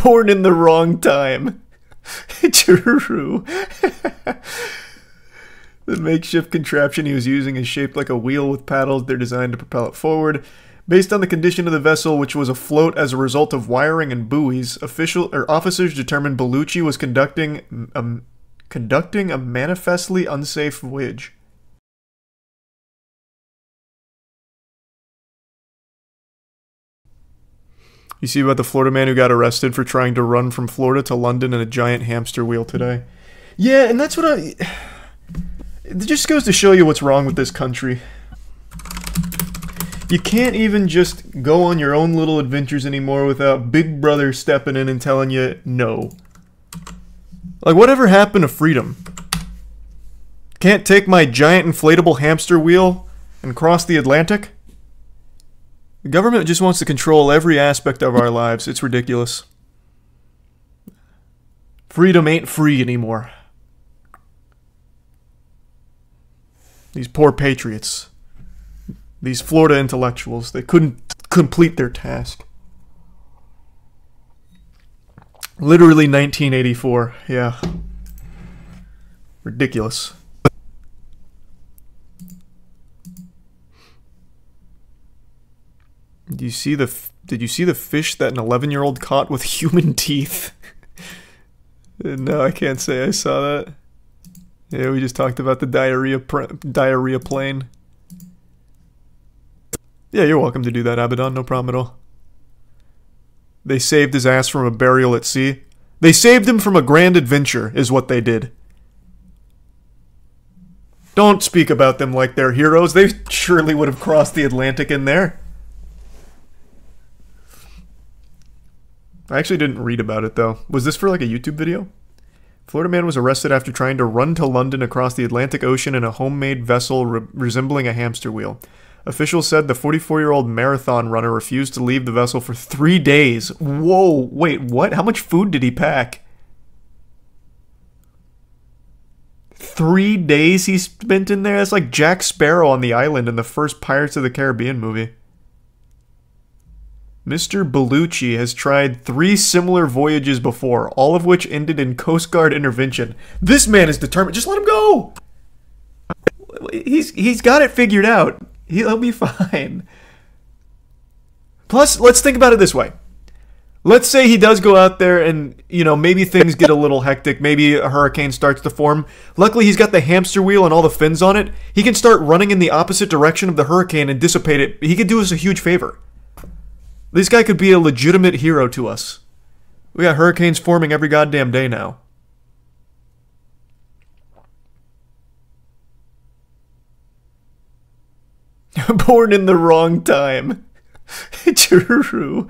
Born in the wrong time. True. The makeshift contraption he was using is shaped like a wheel with paddles. They're designed to propel it forward. Based on the condition of the vessel, which was afloat as a result of wiring and buoys, officers determined Bellucci was conducting a manifestly unsafe voyage. You see about the Florida man who got arrested for trying to run from Florida to London in a giant hamster wheel today? Yeah, and that's what it just goes to show you what's wrong with this country. You can't even just go on your own little adventures anymore without Big Brother stepping in and telling you no. Like, whatever happened to freedom? Can't take my giant inflatable hamster wheel and cross the Atlantic? The government just wants to control every aspect of our lives. It's ridiculous. Freedom ain't free anymore. These poor patriots. These Florida intellectuals. They couldn't complete their task. Literally 1984. Yeah. Ridiculous. Did you see the fish that an 11-year-old caught with human teeth? No, I can't say I saw that. Yeah, we just talked about the diarrhea plane. Yeah, you're welcome to do that, Abaddon. No problem at all. They saved his ass from a burial at sea. They saved him from a grand adventure, is what they did. Don't speak about them like they're heroes. They surely would have crossed the Atlantic in there. I actually didn't read about it, though. Was this for like a YouTube video? Florida man was arrested after trying to run to London across the Atlantic Ocean in a homemade vessel resembling a hamster wheel. Officials said the 44-year-old marathon runner refused to leave the vessel for 3 days. Whoa, wait, what? How much food did he pack? 3 days he spent in there? That's like Jack Sparrow on the island in the first Pirates of the Caribbean movie. Mr. Bellucci has tried 3 similar voyages before, all of which ended in Coast Guard intervention. This man is determined. Just let him go! He's got it figured out. He'll be fine. Plus, let's think about it this way. Let's say he does go out there and, you know, maybe things get a little hectic. Maybe a hurricane starts to form. Luckily, he's got the hamster wheel and all the fins on it. He can start running in the opposite direction of the hurricane and dissipate it. He could do us a huge favor. This guy could be a legitimate hero to us. We got hurricanes forming every goddamn day now. Born in the wrong time. True.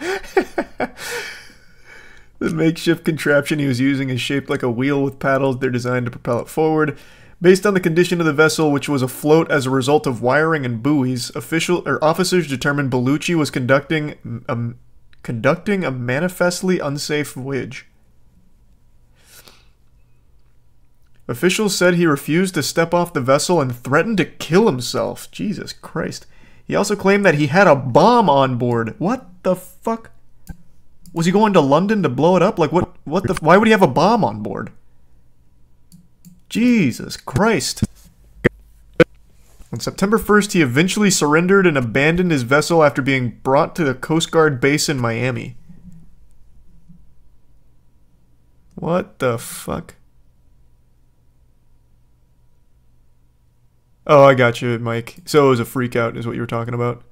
The makeshift contraption he was using is shaped like a wheel with paddles. They're designed to propel it forward. Based on the condition of the vessel, which was afloat as a result of wiring and buoys, officers determined Bellucci was conducting a manifestly unsafe voyage. Officials said he refused to step off the vessel and threatened to kill himself. Jesus Christ. He also claimed that he had a bomb on board. What the fuck? Was he going to London to blow it up? Like, why would he have a bomb on board? Jesus Christ. On September 1st, he eventually surrendered and abandoned his vessel after being brought to the Coast Guard base in Miami. What the fuck? Oh, I got you, Mike. So it was a freak out, is what you were talking about.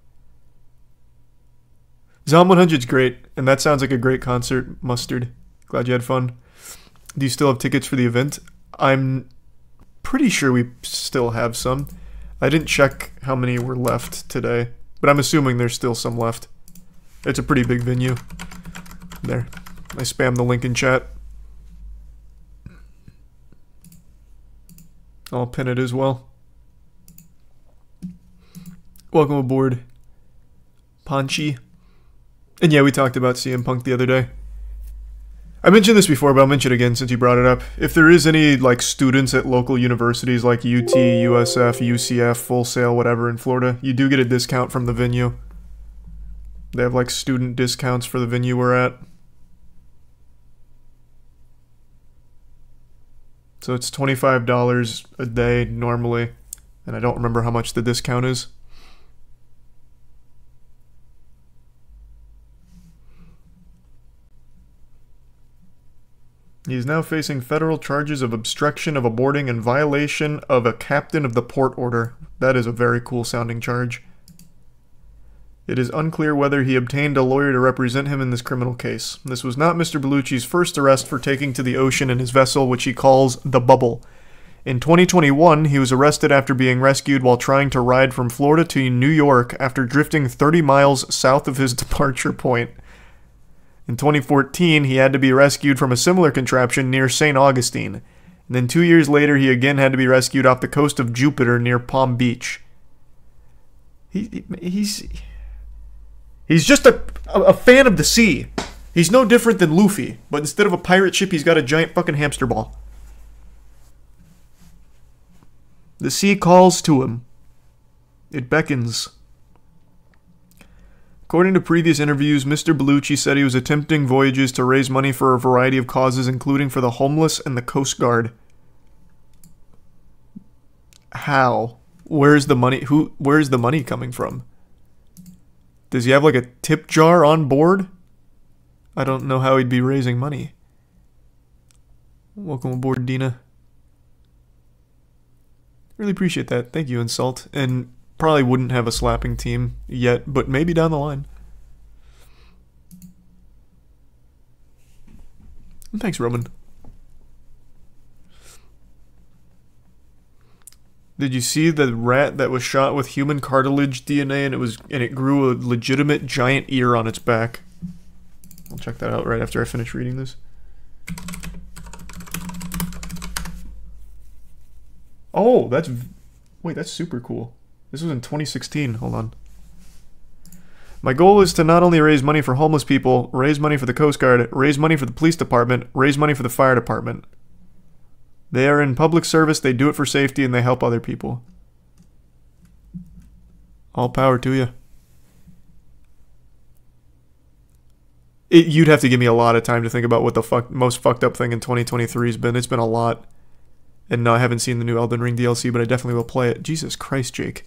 Zom 100's great, and that sounds like a great concert, Mustard. Glad you had fun. Do you still have tickets for the event? I'm pretty sure we still have some. I didn't check how many were left today, but I'm assuming there's still some left. It's a pretty big venue. There. I spammed the link in chat. I'll pin it as well. Welcome aboard, Panchi. And yeah, we talked about CM Punk the other day. I mentioned this before, but I'll mention it again since you brought it up. If there is any, like, students at local universities like UT, USF, UCF, Full Sail, whatever in Florida, you do get a discount from the venue. They have, like, student discounts for the venue we're at. So it's $25 a day normally. And I don't remember how much the discount is. He is now facing federal charges of obstruction of a boarding and violation of a captain of the port order. That is a very cool sounding charge. It is unclear whether he obtained a lawyer to represent him in this criminal case. This was not Mr. Bellucci's first arrest for taking to the ocean in his vessel, which he calls the Bubble. In 2021, he was arrested after being rescued while trying to ride from Florida to New York after drifting 30 miles south of his departure point. In 2014, he had to be rescued from a similar contraption near St. Augustine. And then 2 years later, he again had to be rescued off the coast of Jupiter near Palm Beach. He's just a fan of the sea. He's no different than Luffy, but instead of a pirate ship, he's got a giant fucking hamster ball. The sea calls to him. It beckons. According to previous interviews, Mr. Bellucci said he was attempting voyages to raise money for a variety of causes, including for the homeless and the Coast Guard. How? Where's the money? Where's the money coming from? Does he have like a tip jar on board? I don't know how he'd be raising money. Welcome aboard, Dina. Really appreciate that. Thank you, Insult. And probably wouldn't have a slapping team yet, but maybe down the line. Thanks, Roman. Did you see the rat that was shot with human cartilage DNA and it grew a legitimate giant ear on its back? I'll check that out right after I finish reading this. Oh, that's super cool. This was in 2016. Hold on. My goal is to not only raise money for homeless people, raise money for the Coast Guard, raise money for the police department, raise money for the fire department. They are in public service, they do it for safety, and they help other people. All power to you. You'd have to give me a lot of time to think about what the most fucked up thing in 2023 has been. It's been a lot. And no, I haven't seen the new Elden Ring DLC, but I definitely will play it. Jesus Christ, Jake.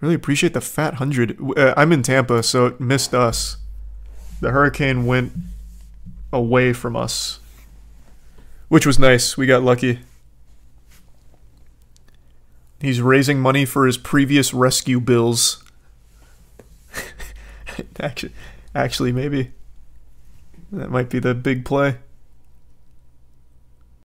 Really appreciate the fat 100. I'm in Tampa, so it missed us. The hurricane went away from us, which was nice. We got lucky. He's raising money for his previous rescue bills. Actually, maybe. That might be the big play.